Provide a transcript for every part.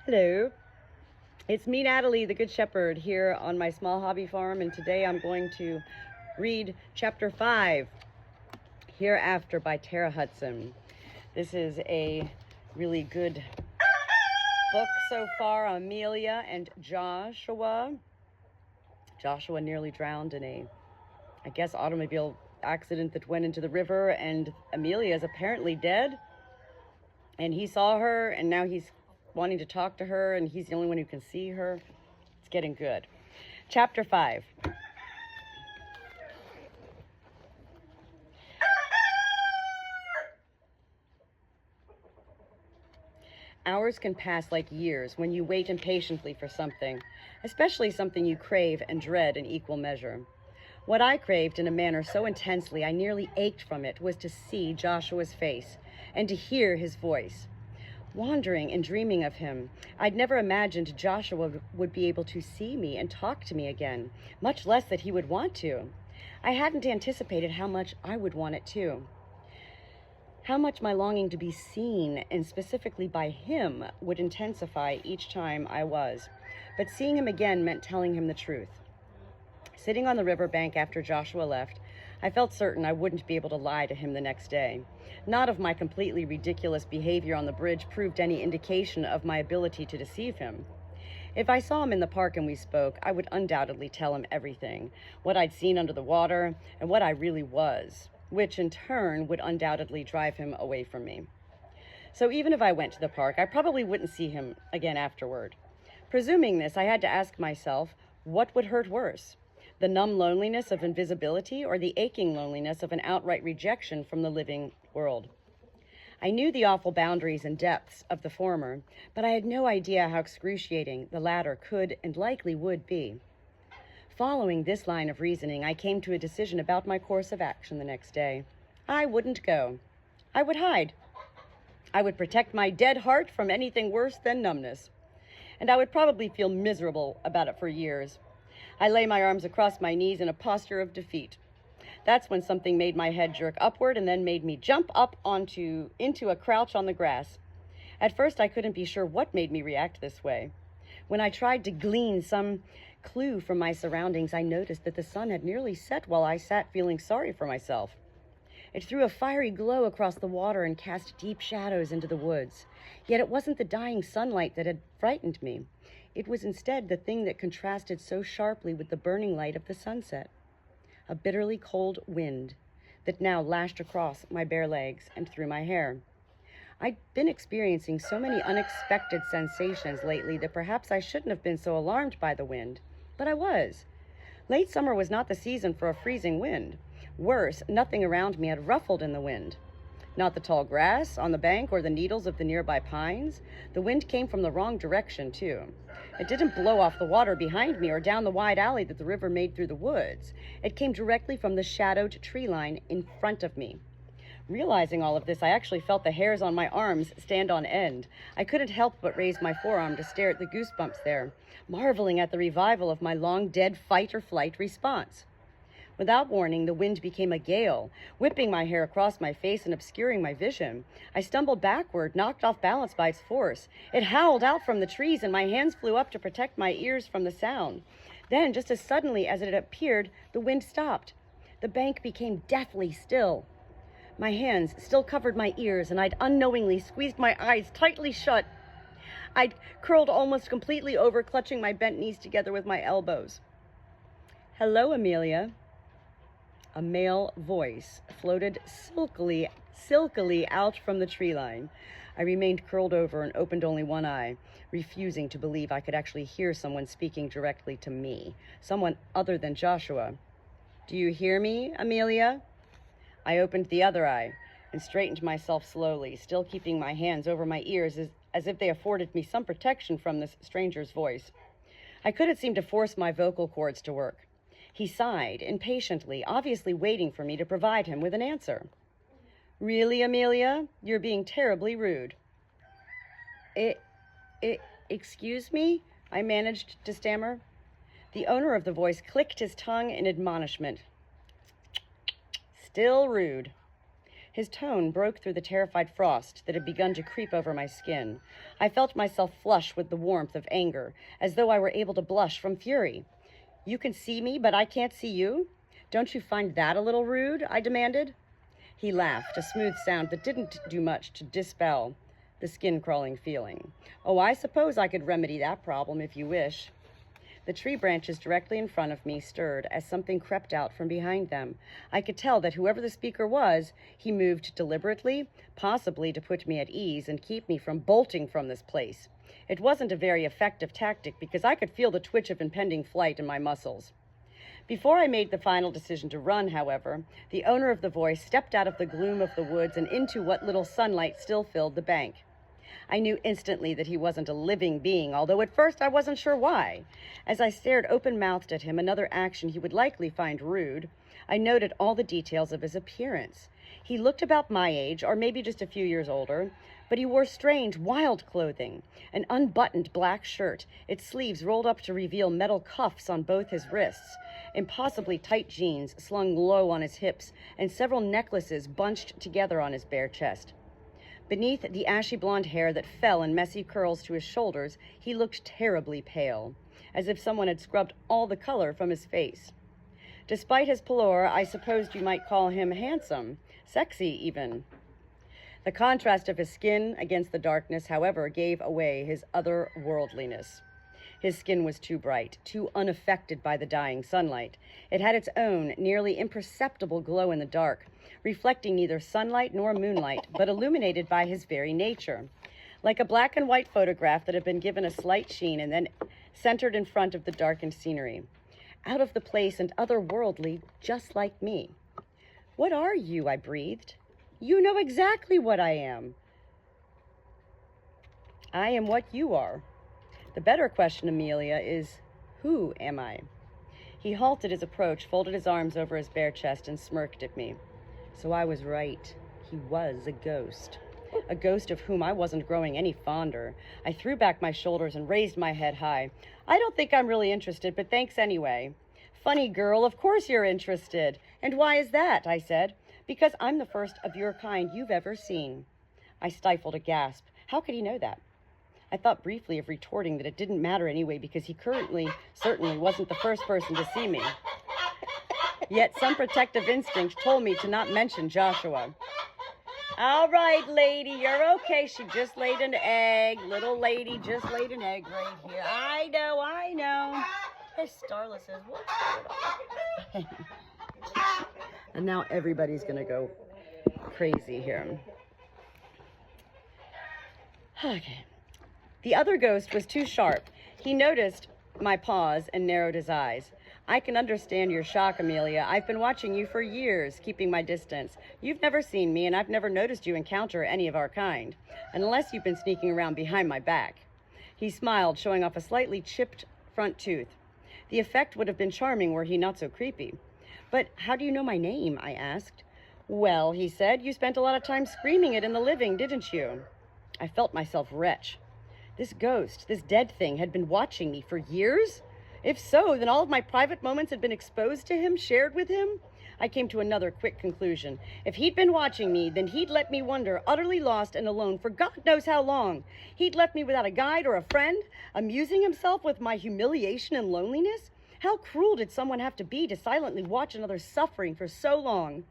Hello, it's me, Natalie, the Good Shepherd, here on my small hobby farm, and today I'm going to read Chapter 5, Hereafter by Hudson. This is a really good book so far. Amelia and Joshua. Joshua nearly drowned in a, automobile accident that went into the river, and Amelia is apparently dead. And he saw her, and now he's wanting to talk to her, and he's the only one who can see her. It's getting good. Chapter 5. Hours can pass like years when you wait impatiently for something, especially something you crave and dread in equal measure. What I craved in a manner so intensely I nearly ached from it was to see Joshua's face and to hear his voice. Wandering and dreaming of him, I'd never imagined Joshua would be able to see me and talk to me again, much less that he would want to. I hadn't anticipated how much I would want it too. How much my longing to be seen, and specifically by him, would intensify each time I was. But seeing him again meant telling him the truth. Sitting on the riverbank after Joshua left, I felt certain I wouldn't be able to lie to him the next day. Not if my completely ridiculous behavior on the bridge proved any indication of my ability to deceive him. If I saw him in the park and we spoke, I would undoubtedly tell him everything, what I'd seen under the water and what I really was, which in turn would undoubtedly drive him away from me. So even if I went to the park, I probably wouldn't see him again afterward. Presuming this, I had to ask myself, what would hurt worse? The numb loneliness of invisibility or the aching loneliness of an outright rejection from the living world? I knew the awful boundaries and depths of the former, but I had no idea how excruciating the latter could and likely would be. Following this line of reasoning, I came to a decision about my course of action the next day. I wouldn't go. I would hide. I would protect my dead heart from anything worse than numbness. And I would probably feel miserable about it for years. I lay my arms across my knees in a posture of defeat. That's when something made my head jerk upward and then made me jump up into a crouch on the grass. At first, I couldn't be sure what made me react this way. When I tried to glean some clue from my surroundings, I noticed that the sun had nearly set while I sat feeling sorry for myself. It threw a fiery glow across the water and cast deep shadows into the woods. Yet it wasn't the dying sunlight that had frightened me. It was instead the thing that contrasted so sharply with the burning light of the sunset. A bitterly cold wind that now lashed across my bare legs and through my hair. I'd been experiencing so many unexpected sensations lately that perhaps I shouldn't have been so alarmed by the wind, but I was. Late summer was not the season for a freezing wind. Worse, nothing around me had ruffled in the wind. Not the tall grass on the bank or the needles of the nearby pines. The wind came from the wrong direction, too. It didn't blow off the water behind me or down the wide alley that the river made through the woods. It came directly from the shadowed tree line in front of me. Realizing all of this, I actually felt the hairs on my arms stand on end. I couldn't help but raise my forearm to stare at the goosebumps there, marveling at the revival of my long-dead fight-or-flight response. Without warning, the wind became a gale, whipping my hair across my face and obscuring my vision. I stumbled backward, knocked off balance by its force. It howled out from the trees, and my hands flew up to protect my ears from the sound. Then, just as suddenly as it had appeared, the wind stopped. The bank became deathly still. My hands still covered my ears, and I'd unknowingly squeezed my eyes tightly shut. I'd curled almost completely over, clutching my bent knees together with my elbows. "Hello, Amelia." A male voice floated silkily out from the tree line. I remained curled over and opened only one eye, refusing to believe I could actually hear someone speaking directly to me, someone other than Joshua. "Do you hear me, Amelia?" I opened the other eye and straightened myself slowly, still keeping my hands over my ears as if they afforded me some protection from this stranger's voice. I couldn't seem to force my vocal cords to work. He sighed impatiently, obviously waiting for me to provide him with an answer. "Really, Amelia? You're being terribly rude." Excuse me?" I managed to stammer. The owner of the voice clicked his tongue in admonishment. "Still rude." His tone broke through the terrified frost that had begun to creep over my skin. I felt myself flush with the warmth of anger, as though I were able to blush from fury. "You can see me, but I can't see you? Don't you find that a little rude?" I demanded. He laughed, a smooth sound that didn't do much to dispel the skin-crawling feeling. "Oh, I suppose I could remedy that problem if you wish." The tree branches directly in front of me stirred as something crept out from behind them. I could tell that whoever the speaker was, he moved deliberately, possibly to put me at ease and keep me from bolting from this place. It wasn't a very effective tactic because I could feel the twitch of impending flight in my muscles. Before I made the final decision to run, however, the owner of the voice stepped out of the gloom of the woods and into what little sunlight still filled the bank. I knew instantly that he wasn't a living being, although at first I wasn't sure why. As I stared open-mouthed at him, another action he would likely find rude, I noted all the details of his appearance. He looked about my age, or maybe just a few years older, but he wore strange, wild clothing, an unbuttoned black shirt, its sleeves rolled up to reveal metal cuffs on both his wrists, impossibly tight jeans slung low on his hips, and several necklaces bunched together on his bare chest. Beneath the ashy blonde hair that fell in messy curls to his shoulders, he looked terribly pale, as if someone had scrubbed all the color from his face. Despite his pallor, I supposed you might call him handsome, sexy even. The contrast of his skin against the darkness, however, gave away his otherworldliness. His skin was too bright, too unaffected by the dying sunlight. It had its own, nearly imperceptible glow in the dark, reflecting neither sunlight nor moonlight, but illuminated by his very nature. Like a black and white photograph that had been given a slight sheen and then centered in front of the darkened scenery. Out of the place and otherworldly, just like me. "What are you?" I breathed. "You know exactly what I am." "I am what you are." "The better question, Amelia, is, who am I?" He halted his approach, folded his arms over his bare chest, and smirked at me. So I was right. He was a ghost. A ghost of whom I wasn't growing any fonder. I threw back my shoulders and raised my head high. "I don't think I'm really interested, but thanks anyway." "Funny girl, of course you're interested. And why is that?" I said. "Because I'm the first of your kind you've ever seen." I stifled a gasp. How could he know that? I thought briefly of retorting that it didn't matter anyway because he certainly wasn't the first person to see me. Yet some protective instinct told me to not mention Joshua. "All right, lady, you're okay. She just laid an egg. Little lady just laid an egg right here. I know. Hey, Starla says, what's going on?" And now everybody's going to go crazy here. Okay. The other ghost was too sharp. He noticed my pause and narrowed his eyes. "I can understand your shock, Amelia. I've been watching you for years, keeping my distance. You've never seen me, and I've never noticed you encounter any of our kind, unless you've been sneaking around behind my back." He smiled, showing off a slightly chipped front tooth. The effect would have been charming were he not so creepy. "But how do you know my name?" I asked. "Well," he said, "you spent a lot of time screaming it in the living, didn't you?" I felt myself retch. This ghost, this dead thing, had been watching me for years? If so, then all of my private moments had been exposed to him, shared with him? I came to another quick conclusion. If he'd been watching me, then he'd let me wander, utterly lost and alone, for God knows how long. He'd left me without a guide or a friend, amusing himself with my humiliation and loneliness. How cruel did someone have to be to silently watch another suffering for so long?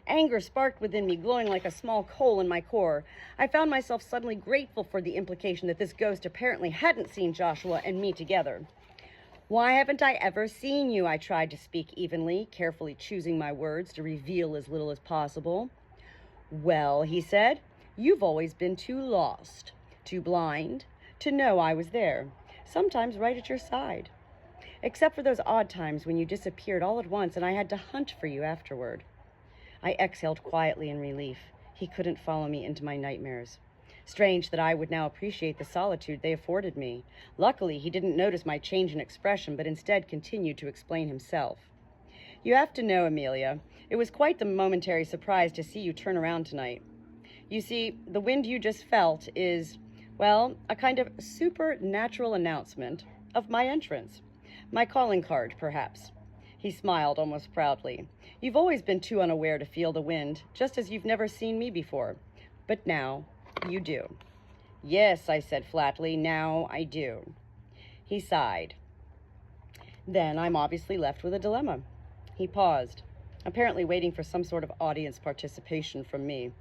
Anger sparked within me, glowing like a small coal in my core. I found myself suddenly grateful for the implication that this ghost apparently hadn't seen Joshua and me together. "Why haven't I ever seen you?" I tried to speak evenly, carefully choosing my words to reveal as little as possible. "Well," he said, "you've always been too lost, too blind, to know I was there, sometimes right at your side. Except for those odd times when you disappeared all at once and I had to hunt for you afterward." I exhaled quietly in relief. He couldn't follow me into my nightmares. Strange that I would now appreciate the solitude they afforded me. Luckily, he didn't notice my change in expression, but instead continued to explain himself. "You have to know, Amelia, it was quite the momentary surprise to see you turn around tonight. You see, the wind you just felt is, well, a kind of supernatural announcement of my entrance. My calling card, perhaps." He smiled almost proudly. You've always been too unaware to feel the wind, just as you've never seen me before. But now, you do. Yes, I said flatly, now I do. He sighed. Then I'm obviously left with a dilemma. He paused, apparently waiting for some sort of audience participation from me.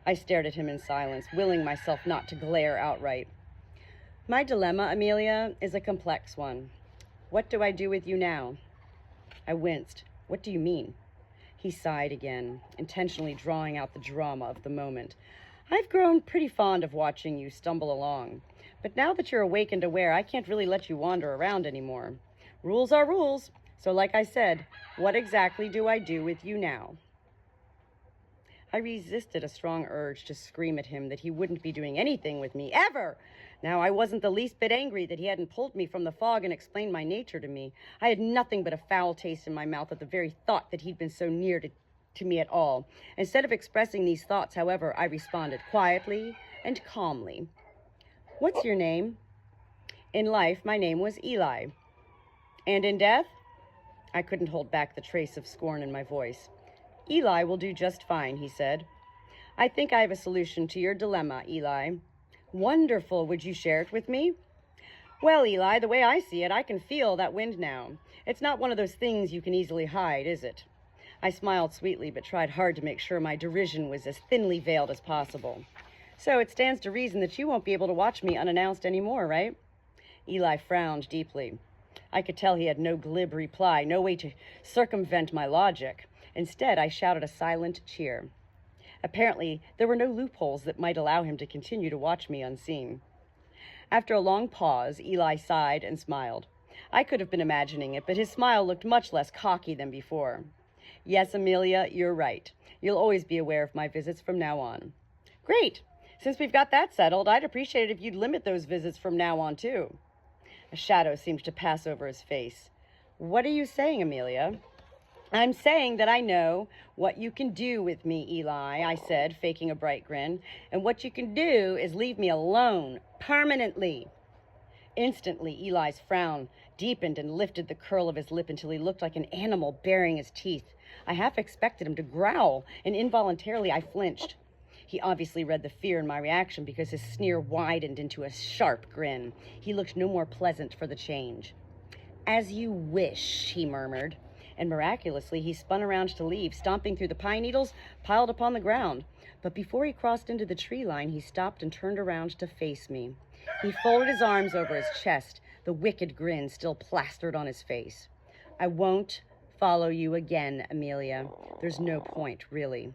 I stared at him in silence, willing myself not to glare outright. My dilemma, Amelia, is a complex one. What do I do with you now? I winced. What do you mean? He sighed again, intentionally drawing out the drama of the moment. I've grown pretty fond of watching you stumble along, but now that you're awake and aware, I can't really let you wander around anymore. Rules are rules, so like I said, what exactly do I do with you now? I resisted a strong urge to scream at him that he wouldn't be doing anything with me, ever! Now, I wasn't the least bit angry that he hadn't pulled me from the fog and explained my nature to me. I had nothing but a foul taste in my mouth at the very thought that he'd been so near to me at all. Instead of expressing these thoughts, however, I responded quietly and calmly. What's your name? In life, my name was Eli. And in death? I couldn't hold back the trace of scorn in my voice. Eli will do just fine, he said. I think I have a solution to your dilemma, Eli. Wonderful. Would you share it with me? Well, Eli, the way I see it, I can feel that wind now. It's not one of those things you can easily hide, is it? I smiled sweetly, but tried hard to make sure my derision was as thinly veiled as possible. So it stands to reason that you won't be able to watch me unannounced anymore, right? Eli frowned deeply. I could tell he had no glib reply, no way to circumvent my logic. Instead, I shouted a silent cheer. Apparently, there were no loopholes that might allow him to continue to watch me unseen. After a long pause, Eli sighed and smiled. I could have been imagining it, but his smile looked much less cocky than before. Yes, Amelia, you're right. You'll always be aware of my visits from now on. Great. Since we've got that settled, I'd appreciate it if you'd limit those visits from now on, too. A shadow seemed to pass over his face. What are you saying, Amelia? I'm saying that I know what you can do with me, Eli, I said, faking a bright grin. And what you can do is leave me alone, permanently. Instantly, Eli's frown deepened and lifted the curl of his lip until he looked like an animal baring his teeth. I half expected him to growl, and involuntarily I flinched. He obviously read the fear in my reaction because his sneer widened into a sharp grin. He looked no more pleasant for the change. As you wish, he murmured. And miraculously, he spun around to leave, stomping through the pine needles piled upon the ground. But before he crossed into the tree line, he stopped and turned around to face me. He folded his arms over his chest, the wicked grin still plastered on his face. I won't follow you again, Amelia. There's no point, really.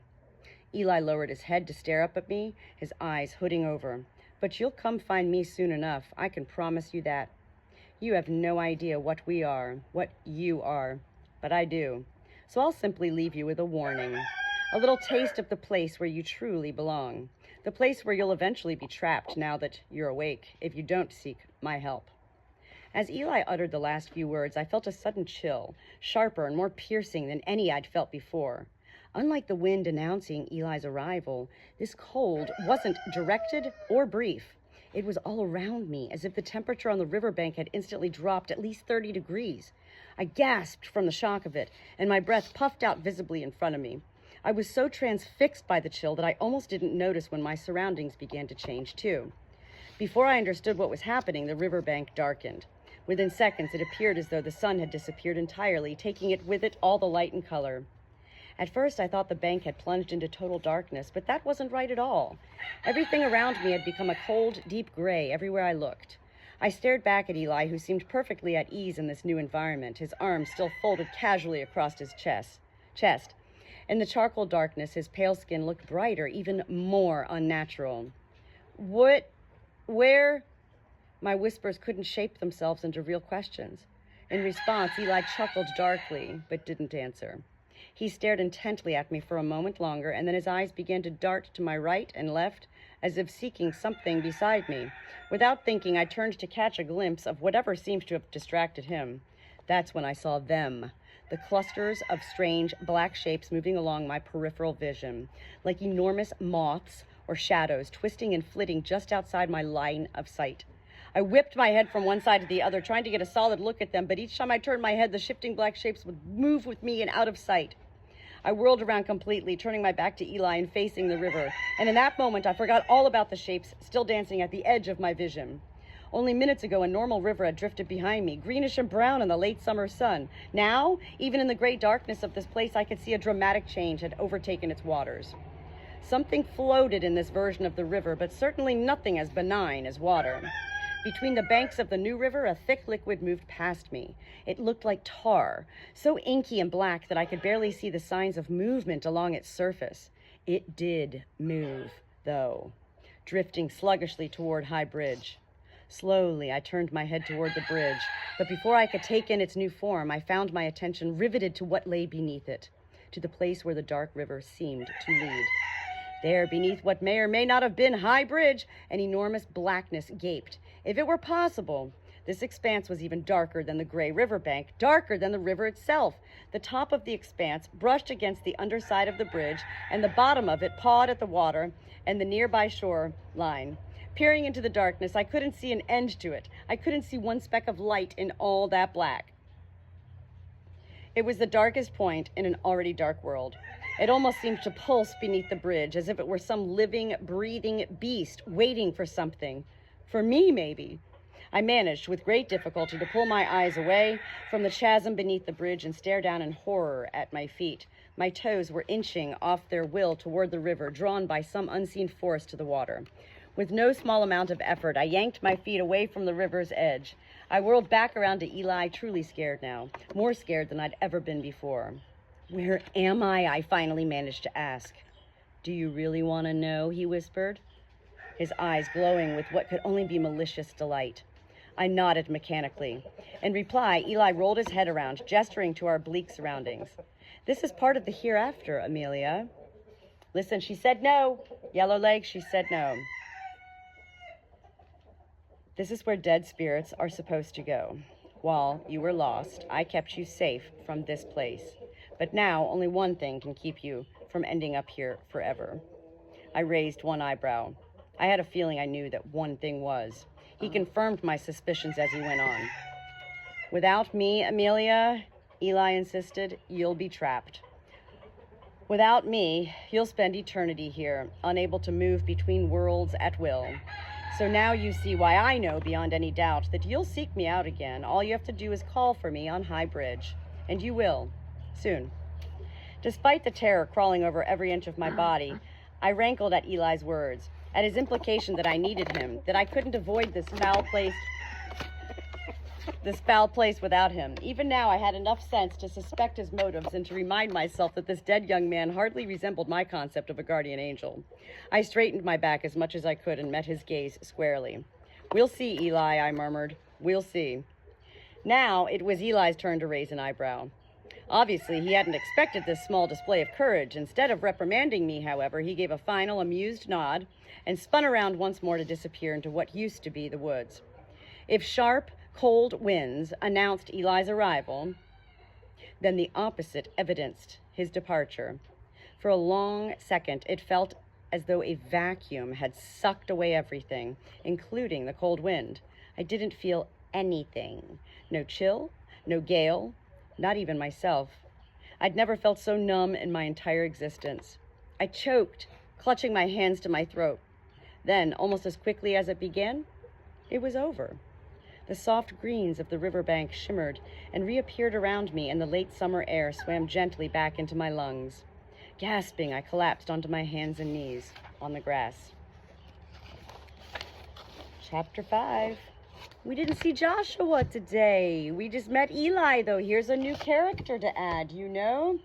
Eli lowered his head to stare up at me, his eyes hooding over. But you'll come find me soon enough, I can promise you that. You have no idea what we are, what you are. But I do. So I'll simply leave you with a warning. A little taste of the place where you truly belong. The place where you'll eventually be trapped now that you're awake, if you don't seek my help. As Eli uttered the last few words, I felt a sudden chill, sharper and more piercing than any I'd felt before. Unlike the wind announcing Eli's arrival, this cold wasn't directed or brief. It was all around me, as if the temperature on the riverbank had instantly dropped at least 30 degrees. I gasped from the shock of it, and my breath puffed out visibly in front of me. I was so transfixed by the chill that I almost didn't notice when my surroundings began to change too. Before I understood what was happening, the riverbank darkened. Within seconds, it appeared as though the sun had disappeared entirely, taking it with it all the light and color. At first, I thought the bank had plunged into total darkness, but that wasn't right at all. Everything around me had become a cold, deep gray everywhere I looked. I stared back at Eli, who seemed perfectly at ease in this new environment, his arms still folded casually across his chest. In the charcoal darkness, his pale skin looked brighter, even more unnatural. Where? My whispers couldn't shape themselves into real questions. In response, Eli chuckled darkly, but didn't answer. He stared intently at me for a moment longer, and then his eyes began to dart to my right and left, as if seeking something beside me. Without thinking, I turned to catch a glimpse of whatever seemed to have distracted him. That's when I saw them, the clusters of strange black shapes moving along my peripheral vision, like enormous moths or shadows twisting and flitting just outside my line of sight. I whipped my head from one side to the other, trying to get a solid look at them, but each time I turned my head, the shifting black shapes would move with me and out of sight. I whirled around completely, turning my back to Eli and facing the river, and in that moment I forgot all about the shapes still dancing at the edge of my vision. Only minutes ago, a normal river had drifted behind me, greenish and brown in the late summer sun. Now, even in the gray darkness of this place, I could see a dramatic change had overtaken its waters. Something floated in this version of the river, but certainly nothing as benign as water. Between the banks of the new river, a thick liquid moved past me. It looked like tar, so inky and black that I could barely see the signs of movement along its surface. It did move, though, drifting sluggishly toward High Bridge. Slowly, I turned my head toward the bridge, but before I could take in its new form, I found my attention riveted to what lay beneath it, to the place where the dark river seemed to lead. There, beneath what may or may not have been High Bridge, an enormous blackness gaped. If it were possible, this expanse was even darker than the gray riverbank, darker than the river itself. The top of the expanse brushed against the underside of the bridge, and the bottom of it pawed at the water and the nearby shore line. Peering into the darkness, I couldn't see an end to it. I couldn't see one speck of light in all that black. It was the darkest point in an already dark world. It almost seemed to pulse beneath the bridge, as if it were some living, breathing beast waiting for something. For me, maybe. I managed, with great difficulty, to pull my eyes away from the chasm beneath the bridge and stare down in horror at my feet. My toes were inching off their will toward the river, drawn by some unseen force to the water. With no small amount of effort, I yanked my feet away from the river's edge. I whirled back around to Eli, truly scared now, more scared than I'd ever been before. "Where am I?" I finally managed to ask. "Do you really want to know?" he whispered, his eyes glowing with what could only be malicious delight. I nodded mechanically. In reply, Eli rolled his head around, gesturing to our bleak surroundings. "This is part of the hereafter, Amelia." "Listen, she said no. Yellowleg, she said no. This is where dead spirits are supposed to go. While you were lost, I kept you safe from this place. But now only one thing can keep you from ending up here forever." I raised one eyebrow. I had a feeling I knew that one thing was. He confirmed my suspicions as he went on. "Without me, Amelia," Eli insisted, "you'll be trapped. Without me, you'll spend eternity here, unable to move between worlds at will. So now you see why I know beyond any doubt that you'll seek me out again. All you have to do is call for me on High Bridge. And you will. Soon." Despite the terror crawling over every inch of my body, I rankled at Eli's words, at his implication that I needed him, that I couldn't avoid this foul place without him. Even now, I had enough sense to suspect his motives and to remind myself that this dead young man hardly resembled my concept of a guardian angel. I straightened my back as much as I could and met his gaze squarely. "We'll see, Eli," I murmured. "We'll see." Now, it was Eli's turn to raise an eyebrow. Obviously, he hadn't expected this small display of courage. Instead of reprimanding me, however, he gave a final, amused nod and spun around once more to disappear into what used to be the woods. If sharp, cold winds announced Eli's arrival, then the opposite evidenced his departure. For a long second, it felt as though a vacuum had sucked away everything, including the cold wind. I didn't feel anything. No chill, no gale, not even myself. I'd never felt so numb in my entire existence. I choked, clutching my hands to my throat. Then, almost as quickly as it began, it was over. The soft greens of the riverbank shimmered and reappeared around me, and the late summer air swam gently back into my lungs. Gasping, I collapsed onto my hands and knees on the grass. Chapter 5. We didn't see Joshua today. We just met Eli, though. Here's a new character to add, you know?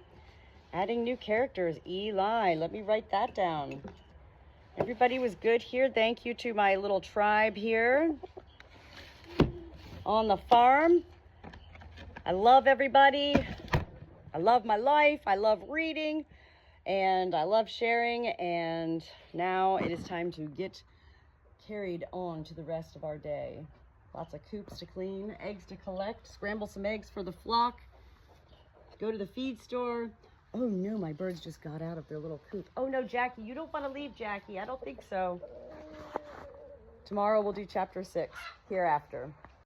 Adding new characters. Eli. Let me write that down. Everybody was good here. Thank you to my little tribe here on the farm. I love everybody. I love my life. I love reading. And I love sharing. And now it is time to get carried on to the rest of our day. Lots of coops to clean, eggs to collect, scramble some eggs for the flock, go to the feed store. Oh no, my birds just got out of their little coop. Oh no, Jackie, you don't want to leave, Jackie. I don't think so. Tomorrow we'll do chapter 6, Hereafter.